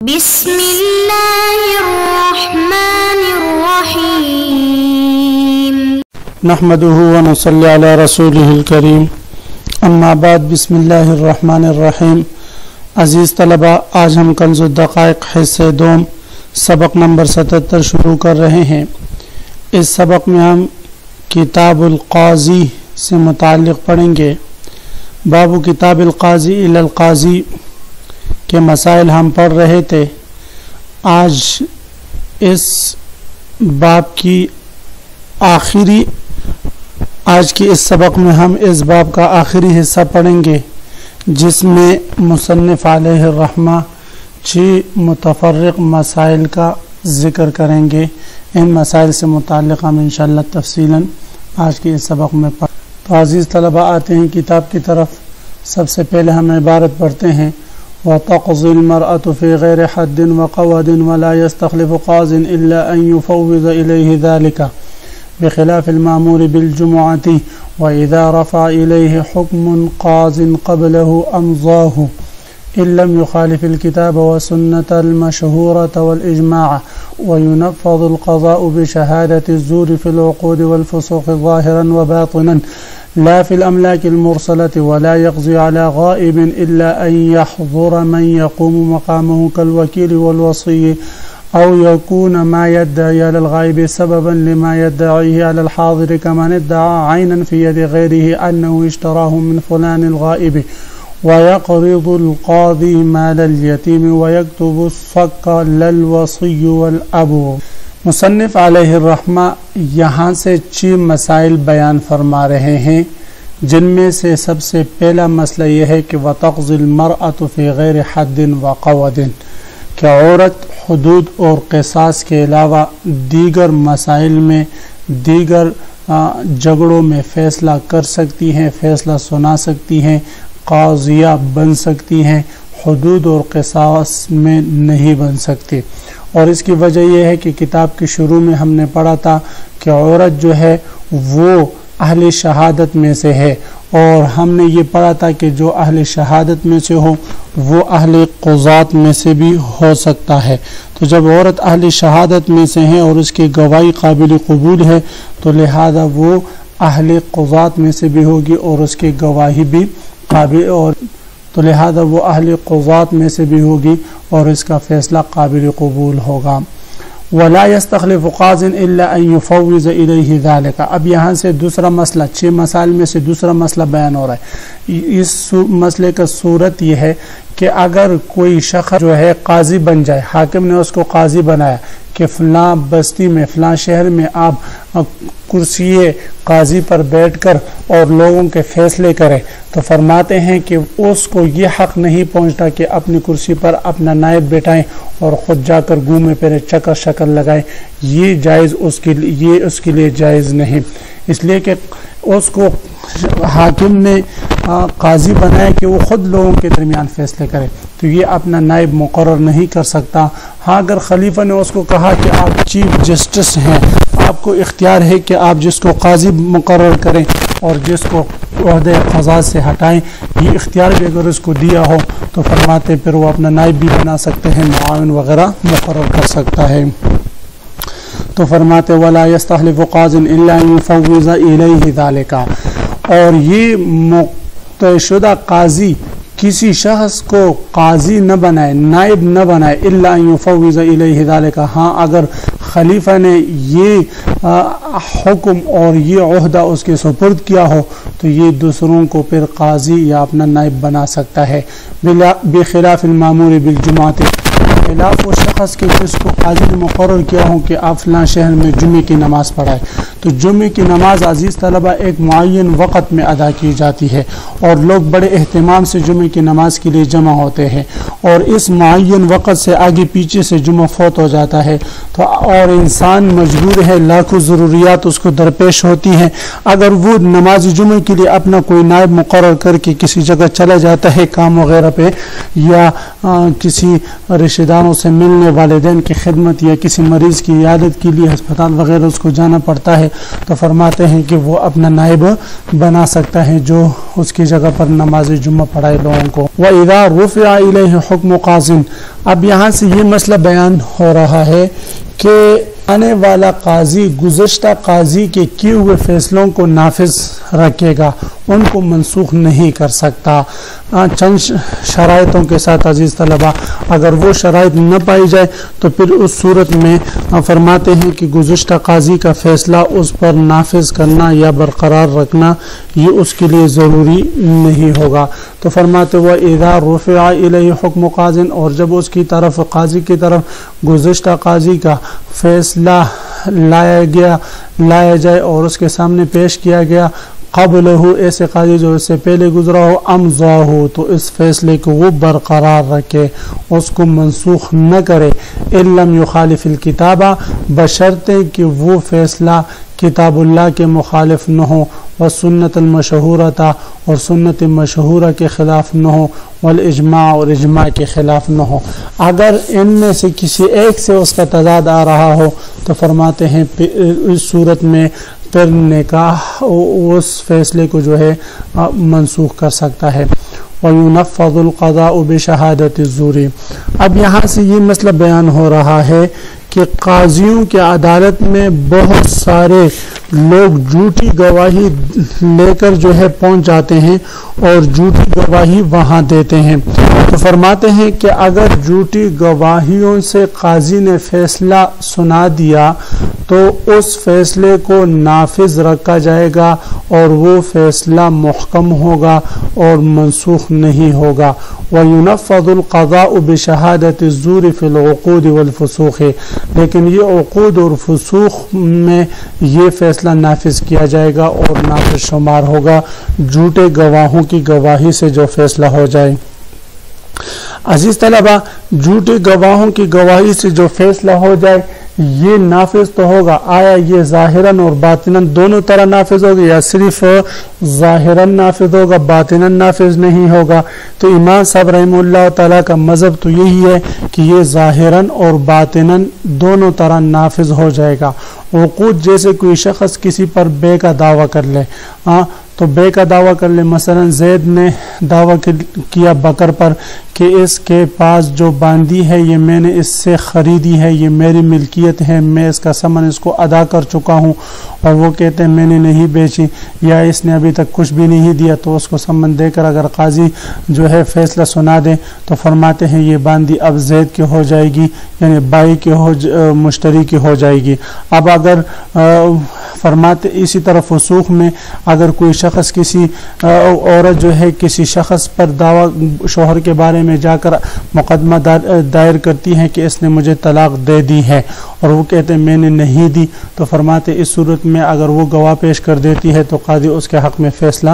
بسم اللہ الرحمن الرحیم نحمده ونصلی علی رسوله الکریم اما بعد بسم اللہ الرحمن الرحیم۔ عزیز طلبہ، آج ہم کنز الدقائق حصہ دوم سبق نمبر 77 شروع کر رہے ہیں۔ اس سبق میں ہم کتاب القاضی سے متعلق پڑھیں گے۔ باب کتاب القاضی الی القاضی کے مسائل ہم پڑھ رہے تھے۔ آج اس باب کی آج کے اس سبق میں ہم اس باب کا آخری حصہ پڑھیں گے، جس میں مصنف علیہ الرحمہ 6 متفرق مسائل کا ذکر کریں گے۔ ان مسائل سے متعلق ہم انشاءاللہ تفصیلاً آج کے اس سبق میں پڑھیں۔ تو عزیز طلبہ، آتے ہیں کتاب کی طرف۔ سب سے پہلے ہم عبارت پڑھتے ہیں: وتقضي المرأة في غير حد وقود ولا يستخلف قاض إلا أن يفوض إليه ذلك بخلاف المأمور بالجمعة وإذا رفع إليه حكم قاض قبله أمضاه إن لم يخالف الكتاب والسنة المشهورة والإجماع وينفذ القضاء بشهادة الزور في العقود والفسوق ظاهرا وباطنا لا في الأملاك المرسلة ولا يقضي على غائب إلا أن يحضر من يقوم مقامه كالوكيل والوصي أو يكون ما يدعي على الغائب سببا لما يدعيه على الحاضر كمن ادعى عينا في يد غيره أنه اشتراه من فلان الغائب ويقرض القاضي مال اليتيم ويكتب الصك للوصي والأبو۔ مصنف علیہ الرحمہ یہاں سے 6 مسائل بیان فرما رہے ہیں، جن میں سے سب سے پہلا مسئلہ یہ ہے کہ وَتَقْضِي الْمَرْأَةُ فِي غَيْرِ حَدٍّ وَقَوَدٍ، کہ عورت حدود اور قصاص کے علاوہ دیگر مسائل میں، دیگر جھگڑوں میں فیصلہ کر سکتی ہیں، فیصلہ سنا سکتی ہیں، قاضیہ بن سکتی ہیں، حدود اور قصاص میں نہیں بن سکتی۔ اور اس کی وجہ یہ ہے کہ کتاب کے شروع میں ہم نے پڑھا تھا کہ عورت جو ہے وہ اہل شہادت میں سے ہے، اور ہم نے یہ پڑھا تھا کہ جو اہل شہادت میں سے ہو وہ اہل قضات میں سے بھی ہو سکتا ہے۔ تو جب عورت اہل شہادت میں سے ہے اور اس کی گواہی قابل قبول ہے تو لہذا وہ اہل قضات میں سے بھی ہوگی اور اس کی گواہی بھی قابل، اور تو لہذا وہ اہل قضات میں سے بھی ہوگی اور اس کا فیصلہ قابل قبول ہوگا۔ ولا يستخلف قاض الا ان يفوض اليه ذلك۔ اب یہاں سے دوسرا مسئلہ، 6 مسائل میں سے دوسرا مسئلہ بیان ہو رہا ہے۔ اس مسئلے کا صورت یہ ہے کہ اگر کوئی شخص جو ہے قاضی بن جائے، حاکم نے اس کو قاضی بنایا کہ فلاں بستی میں، فلاں شہر میں آپ کرسی قاضی پر بیٹھ کر اور لوگوں کے فیصلے کریں، تو فرماتے ہیں کہ اس کو یہ حق نہیں پہنچتا کہ اپنی کرسی پر اپنا نائب بیٹھائیں اور خود جا کر گھومے پھرے، چکر شکل لگائیں۔ یہ جائز اس کے لیے جائز نہیں، اس لیے کہ اس کو حاکم نے قاضی بنایا کہ وہ خود لوگوں کے درمیان فیصلے کرے، تو یہ اپنا نائب مقرر نہیں کر سکتا۔ ہاں، اگر خلیفہ نے اس کو کہا کہ آپ چیف جسٹس ہیں، آپ کو اختیار ہے کہ آپ جس کو قاضی مقرر کریں اور جس کو عہدے قضا سے ہٹائیں، یہ اختیار بھی اگر اس کو دیا ہو تو فرماتے پھر وہ اپنا نائب بھی بنا سکتے ہیں، معاون وغیرہ مقرر کر سکتا ہے۔ تو فرماتے ولا يستخلف قاض الا ان يفوض اليه ذلك، اور یہ مقتدی شدہ قاضی کسی شخص کو قاضی نہ بنائے، نائب نہ بنائے، الا ان يفوض اليه ذلك، ہاں اگر خلیفہ نے یہ حکم اور یہ عہدہ اس کے سپرد کیا ہو تو یہ دوسروں کو پھر قاضی یا اپنا نائب بنا سکتا ہے۔ بخلاف المامور بالجمعۃ، خلاف وہ شخص کے جس کو قاضی نے مقرر کیا ہو کہ آپ فلاں شہر میں جمعے کی نماز پڑھائے، تو جمعے کی نماز عزیز طلبہ ایک معین وقت میں ادا کی جاتی ہے اور لوگ بڑے اہتمام سے جمعے کی نماز کے لیے جمع ہوتے ہیں، اور اس معین وقت سے آگے پیچھے سے جمعہ فوت ہو جاتا ہے، تو اور انسان مجبور ہے، لاکھوں ضروریات اس کو درپیش ہوتی ہیں۔ اگر وہ نماز جمعے کے لیے اپنا کوئی نائب مقرر کر کے کسی جگہ چلا جاتا ہے کام وغیرہ پہ، یا کسی رشتہ داروں سے ملنے، والدین کی خدمت یا کسی مریض کی عیادت کے لیے ہسپتال وغیرہ اس کو جانا پڑتا ہے، تو فرماتے ہیں کہ وہ اپنا نائب بنا سکتا ہے جو اس کی جگہ پر نماز جمعہ پڑھائے لوگوں کو. وَإِذَا رُفِعَ إِلَيْهِ حُكْمُ قَاضٍ. اب یہاں سے یہ مسئلہ بیان ہو رہا ہے کہ آنے والا قاضی گزشتہ قاضی کے کیے ہوئے فیصلوں کو نافذ رکھے گا، ان کو منسوخ نہیں کر سکتا. چند شرائطوں کے ساتھ عزیز طلبہ، اگر وہ شرائط نہ پائی جائے تو پھر اس صورت میں فرماتے ہیں کہ گزشتہ قاضی کا فیصلہ اس پر نافذ کرنا یا برقرار رکھنا یہ اس کے لیے ضروری نہیں ہوگا. تو فرماتے ہوئے اذا رفع الیہ حکم قاضٍ، اور جب اس کی طرف قاضی کی طرف گزشتہ قاضی کا فیصلہ لایا جائے اور اس کے سامنے پیش کیا گیا، قبلہ ایسے قاضی جو اس سے پہلے گزرا ہو، امضاہ تو اس فیصلے کو وہ برقرار رکھے، اس کو منسوخ نہ کرے. ان لم یخالف الکتابہ، بشرطے کہ وہ فیصلہ کتاب اللہ کے مخالف نہ ہو، والسنت المشہورۃ، اور سنت مشہورہ کے خلاف نہ ہو، والاجماع، اور اجماع کے خلاف نہ ہو. اگر ان میں سے کسی ایک سے اس کا تضاد آ رہا ہو تو فرماتے ہیں اس صورت میں پھر نکاح اس فیصلے کو جو ہے منسوخ کر سکتا ہے. وَيُنَفَّذُ الْقَضَاءُ بِشَهَادَةِ الزُّورِ. اب یہاں سے یہ مسئلہ بیان ہو رہا ہے کہ قاضیوں کے عدالت میں بہت سارے لوگ جھوٹی گواہی لے کر جو ہے پہنچ جاتے ہیں اور جھوٹی گواہی وہاں دیتے ہیں. تو فرماتے ہیں کہ اگر جھوٹی گواہیوں سے قاضی نے فیصلہ سنا دیا تو اس فیصلے کو نافذ رکھا جائے گا اور وہ فیصلہ محکم ہوگا اور منسوخ نہیں ہوگا. وَيُنَفَّذُ الْقَضَاءُ بِشَهَادَةِ الزُّورِ فِي الْعُقُودِ وَالْفُسُوخِ. لیکن یہ عقود اور فسوخ میں یہ فیصلہ نافذ کیا جائے گا اور نافذ شمار ہوگا جھوٹے گواہوں کی گواہی سے جو فیصلہ ہو جائے. عزیز طلبہ، جھوٹے گواہوں کی گواہی سے جو فیصلہ ہو جائے یہ نافذ تو ہوگا. آیا یہ ظاہراً اور باطناً دونوں طرح نافذ ہوگا یا صرف ظاہراً نافذ ہوگا باطناً نافذ نہیں ہوگا؟ تو امام صاحب رحمہ اللہ تعالیٰ کا مذہب تو یہی ہے کہ یہ ظاہراً اور باطناً دونوں طرح نافذ ہو جائے گا. عقود جیسے کوئی شخص کسی پر بے کا دعویٰ کر لے، تو بے کا دعویٰ کر لے. مثلا زید نے دعویٰ کیا بکر پر کہ اس کے پاس جو باندی ہے یہ میں نے اس سے خریدی ہے، یہ میری ملکیت ہے، میں اس کا ثمن اس کو ادا کر چکا ہوں. اور وہ کہتے ہیں میں نے نہیں بیچی یا اس نے ابھی تک کچھ بھی نہیں دیا. تو اس کو ثمن دے کر اگر قاضی جو ہے فیصلہ سنا دے تو فرماتے ہیں یہ باندی اب زید کی ہو جائے گی، یعنی بائی کی مشتری کی ہو جائے گی. اب اگر فرماتے اسی طرح فسوخ میں اگر کوئی شخص کسی عورت جو ہے کسی شخص پر دعویٰ شوہر کے بارے میں جا کر مقدمہ دائر کرتی ہے کہ اس نے مجھے طلاق دے دی ہے اور وہ کہتے ہیں میں نے نہیں دی، تو فرماتے اس صورت میں اگر وہ گواہ پیش کر دیتی ہے تو قاضی اس کے حق میں فیصلہ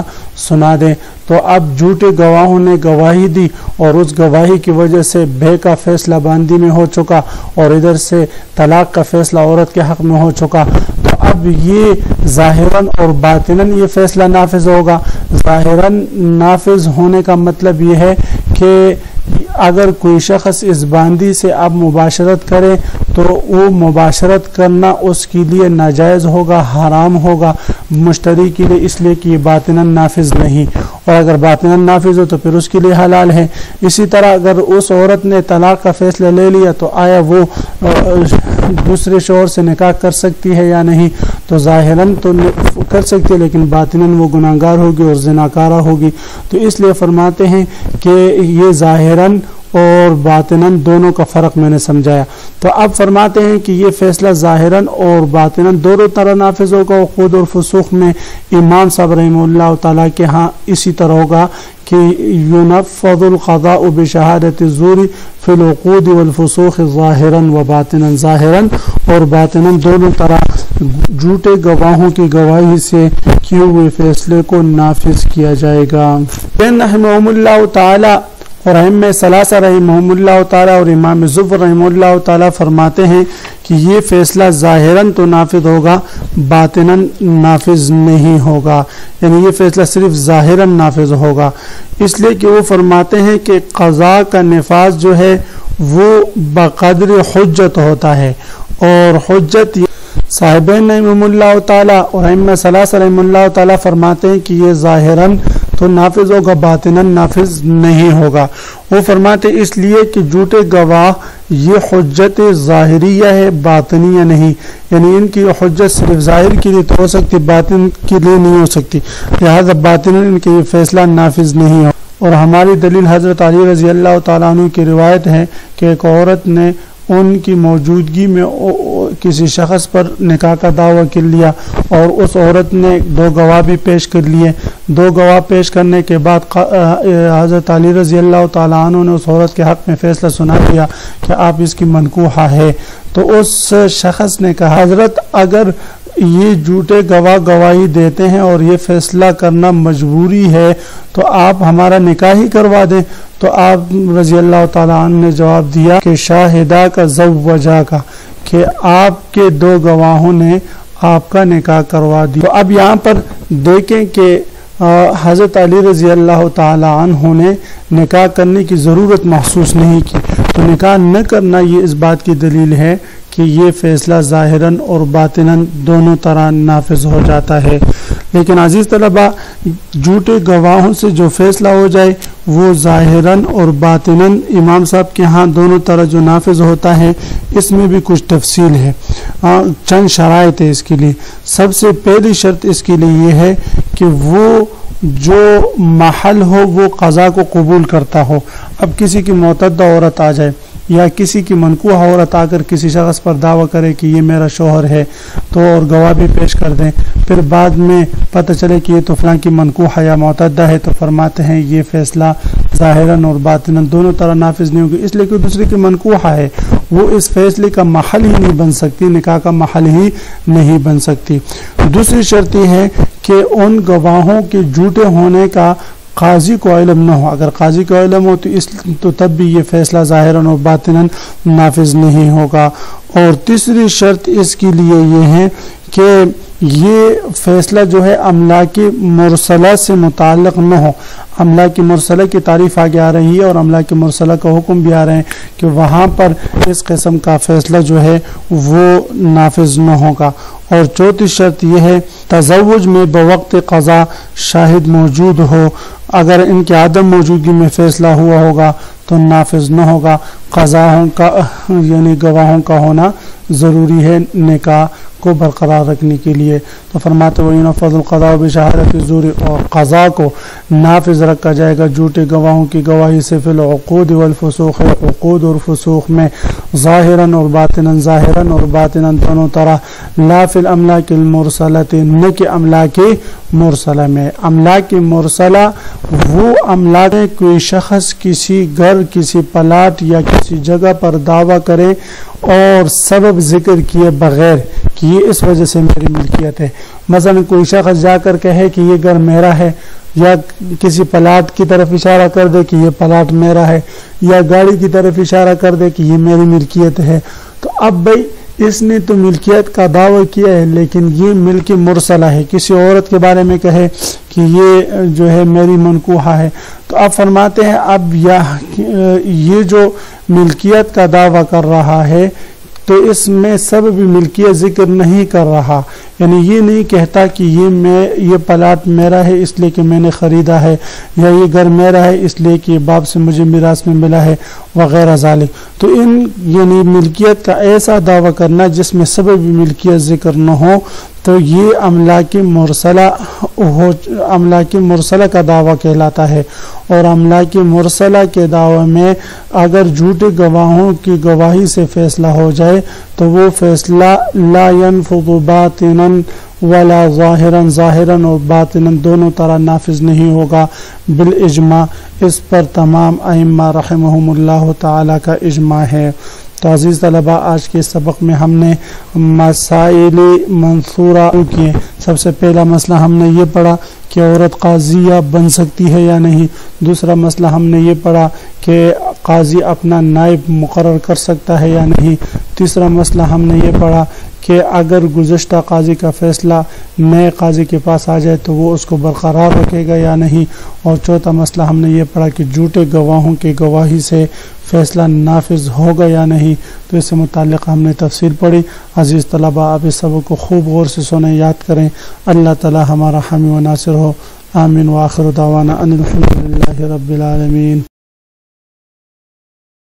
سنا دے. تو اب جھوٹے گواہوں نے گواہی دی اور اس گواہی کی وجہ سے بے کا فیصلہ باندی میں ہو چکا اور ادھر سے طلاق کا فیصلہ عورت کے حق میں ہو چکا. تو اب یہ ظاہراً اور باطناً یہ فیصلہ نافذ ہوگا. ظاہراً نافذ ہونے کا مطلب یہ ہے کہ اگر کوئی شخص اس باندی سے اب مباشرت کرے تو وہ مباشرت کرنا اس کے لیے ناجائز ہوگا، حرام ہوگا مشتری کے لیے، اس لیے کہ یہ باطناً نافذ نہیں. اور اگر باطناً نافذ ہو تو پھر اس کے لیے حلال ہے. اسی طرح اگر اس عورت نے طلاق کا فیصلہ لے لیا تو آیا وہ دوسرے شوہر سے نکاح کر سکتی ہے یا نہیں؟ تو ظاہراً تو کر سکتی ہے لیکن باطناً وہ گناہگار ہوگی اور زناکارہ ہوگی. تو اس لیے فرماتے ہیں کہ یہ ظاہراً اور باطناً دونوں کا فرق میں نے سمجھایا. تو اب فرماتے ہیں کہ یہ فیصلہ ظاہراً اور باطناً دونوں طرح نافذ ہوگا. عقود اور فسوخ میں امام صاحب رحمہ اللہ تعالیٰ کے ہاں اسی طرح ہوگا کہ ينفذ القضاء بشهادة الزور في العقود والفسوخ ظاہراً و باطناً. ظاہراً اور باطناً دونوں طرح جھوٹے گواہوں کی گواہی سے کیے ہوئے فیصلے کو نافذ کیا جائے گا. رحمہ اللہ تعالیٰ اور ائمہ ثلاثہ رحمہم اللہ تعالیٰ اور امام زفر رحمہ اللہ تعالیٰ فرماتے ہیں کہ یہ فیصلہ ظاہراً تو نافذ ہوگا باطناً نافذ نہیں ہوگا، یعنی یہ فیصلہ صرف ظاہراً نافذ ہوگا. اس لیے کہ وہ فرماتے ہیں کہ قضاء کا نفاذ جو ہے وہ بقدر حجت ہوتا ہے اور حجت صاحبین رحمہ اللہ تعالی اور ائمہ ثلاثہ رحمہ اللہ تعالی فرماتے ہیں کہ یہ ظاہراً تو نافذ ہوگا، باطناً نافذ نہیں ہوگا۔ وہ فرماتے اس لیے کہ جھوٹے گواہ یہ حجت ظاہریہ ہے، باطنیہ نہیں، یعنی ان کی حجت صرف ظاہر کے لیے تو ہو سکتی، باطن کے لیے نہیں ہو سکتی، لہذا باطناً ان کے یہ فیصلہ نافذ نہیں ہو۔ اور ہماری دلیل حضرت علی رضی اللہ تعالیٰ عنہ کی روایت ہے کہ ایک عورت نے ان کی موجودگی میں کسی شخص پر نکاح کا دعویٰ کر لیا، اور اس عورت نے 2 گواہ بھی پیش کر لیے۔ 2 گواہ پیش کرنے کے بعد حضرت علی رضی اللہ تعالیٰ عنہ نے اس عورت کے حق میں فیصلہ سنا دیا کہ آپ اس کی منکوحہ ہے۔ تو اس شخص نے کہا حضرت اگر یہ جھوٹے گواہ گواہی دیتے ہیں اور یہ فیصلہ کرنا مجبوری ہے تو آپ ہمارا نکاح ہی کروا دیں۔ تو آپ رضی اللہ تعالیٰ عنہ نے جواب دیا کہ شاہدہ کا زوجہ کا، کہ آپ کے 2 گواہوں نے آپ کا نکاح کروا دیا۔ تو اب یہاں پر دیکھیں کہ حضرت علی رضی اللہ تعالیٰ عنہ نے نکاح کرنے کی ضرورت محسوس نہیں کی، تو نکاح نہ کرنا یہ اس بات کی دلیل ہے کہ یہ فیصلہ ظاہراً اور باطناً دونوں طرح نافذ ہو جاتا ہے۔ لیکن عزیز طلبہ، جھوٹے گواہوں سے جو فیصلہ ہو جائے وہ ظاہراً اور باطناً امام صاحب کے ہاں دونوں طرح جو نافذ ہوتا ہے، اس میں بھی کچھ تفصیل ہے، چند شرائط ہے اس کے لیے۔ سب سے پہلی شرط اس کے لیے یہ ہے کہ وہ جو محل ہو وہ قضا کو قبول کرتا ہو۔ اب کسی کی معتدہ عورت آ جائے یا کسی کی منکوح عورت آ کر کسی شخص پر دعویٰ کرے کہ یہ میرا شوہر ہے، تو اور گواہ بھی پیش کر دیں، پھر بعد میں پتہ چلے کہ یہ تو فلاں کی منکوح یا معتدہ ہے، تو فرماتے ہیں یہ فیصلہ ظاہراً اور باطناً دونوں طرح نافذ نہیں ہوگی، اس لیے کہ دوسرے کی منکوح ہے، وہ اس فیصلے کا محل ہی نہیں بن سکتی، نکاح کا محل ہی نہیں بن سکتی۔ دوسری شرط یہ ہے کہ ان گواہوں کے جھوٹے ہونے کا قاضی کو علم نہ ہو۔ اگر قاضی کو علم ہو تو تب بھی یہ فیصلہ ظاہراً اور باطناً نافذ نہیں ہوگا۔ اور تیسری شرط اس کے لیے یہ ہے کہ یہ فیصلہ جو ہے املاک مرسلہ سے متعلق نہ ہو۔ املاک مرسلہ کی تعریف آگے آ رہی ہے اور املاک مرسلہ کا حکم بھی آ رہے ہیں کہ وہاں پر اس قسم کا فیصلہ جو ہے وہ نافذ نہ ہوگا۔ اور چوتھی شرط یہ ہے تزوج میں بوقت قضا شاہد موجود ہو، اگر ان کے عدم موجودگی میں فیصلہ ہوا ہوگا تو نافذ نہ ہوگا۔ قضاؤں کا یعنی گواہوں کا ہونا ضروری ہے نکاح کو برقرار رکھنے کے لیے۔ تو فرماتے ہوئے ينفذ القضاء بشہادۃ الزور، اور قضاء کو نافذ رکھا جائے گا جھوٹے گواہوں کی گواہی سے، فی العقود والفسوق، عقود اور فسوق میں، ظاہراً اور باطناً، ظاہراً اور باطناً دونوں طرح، لا فی الاملاک المرسلۃ، نہ کہ املاک مرسلہ میں۔ املاک مرسلہ وہ املاک ہے کوئی شخص کسی گھر، کسی پلاٹ یا کسی جگہ پر دعویٰ کرے اور سبب ذکر کیے بغیر کہ یہ اس وجہ سے میری ملکیت ہے۔ مثلا کوئی شخص جا کر کہے کہ یہ گھر میرا ہے، یا کسی پلاٹ کی طرف اشارہ کر دے کہ یہ پلاٹ میرا ہے، یا گاڑی کی طرف اشارہ کر دے کہ یہ میری ملکیت ہے، تو اب بھائی اس نے تو ملکیت کا دعویٰ کیا ہے لیکن یہ ملک مرسلہ ہے۔ کسی عورت کے بارے میں کہے کہ یہ جو ہے میری منکوحہ ہے، تو اب فرماتے ہیں اب یہ جو ملکیت کا دعویٰ کر رہا ہے تو اس میں سبب ملکیت ذکر نہیں کر رہا، یعنی یہ نہیں کہتا کہ یہ پلاٹ میرا ہے اس لیے کہ میں نے خریدا ہے، یا یہ گھر میرا ہے اس لیے کہ باپ سے مجھے میراث میں ملا ہے وغیرہ ذالک۔ تو یعنی ملکیت کا ایسا دعویٰ کرنا جس میں سبب ملکیت ذکر نہ ہو، تو یہ املاک مرسلہ کا دعویٰ کہلاتا ہے۔ اور املاک مرسلہ کے دعوے میں اگر جھوٹے گواہوں کی گواہی سے فیصلہ ہو جائے تو وہ فیصلہ لا ينفذ باطنا ولا ظاہرا، ظاہراً اور باطناً دونوں طرح نافذ نہیں ہوگا بالاجماع۔ اس پر تمام ائمہ رحمہم اللہ تعالی کا اجماع ہے۔ تو عزیز طلبہ، آج کے سبق میں ہم نے مسائل منصورہ کیے۔ سب سے پہلا مسئلہ ہم نے یہ پڑھا کہ عورت قاضیہ بن سکتی ہے یا نہیں۔ دوسرا مسئلہ ہم نے یہ پڑھا کہ قاضی اپنا نائب مقرر کر سکتا ہے یا نہیں۔ تیسرا مسئلہ ہم نے یہ پڑھا کہ اگر گزشتہ قاضی کا فیصلہ نئے قاضی کے پاس آ جائے تو وہ اس کو برقرار رکھے گا یا نہیں۔ اور چوتھا مسئلہ ہم نے یہ پڑھا کہ جھوٹے گواہوں کی گواہی سے فیصلہ نافذ ہوگا یا نہیں۔ تو اس سے متعلق ہم نے تفصیل پڑھی۔ عزیز طلبہ، آپ اس سبق کو خوب غور سے سنیں، یاد کریں۔ اللہ تعالی ہمارا حامی و ناصر ہو۔ آمین۔ وآخر دعوانا ان الحمد للہ رب العالمین۔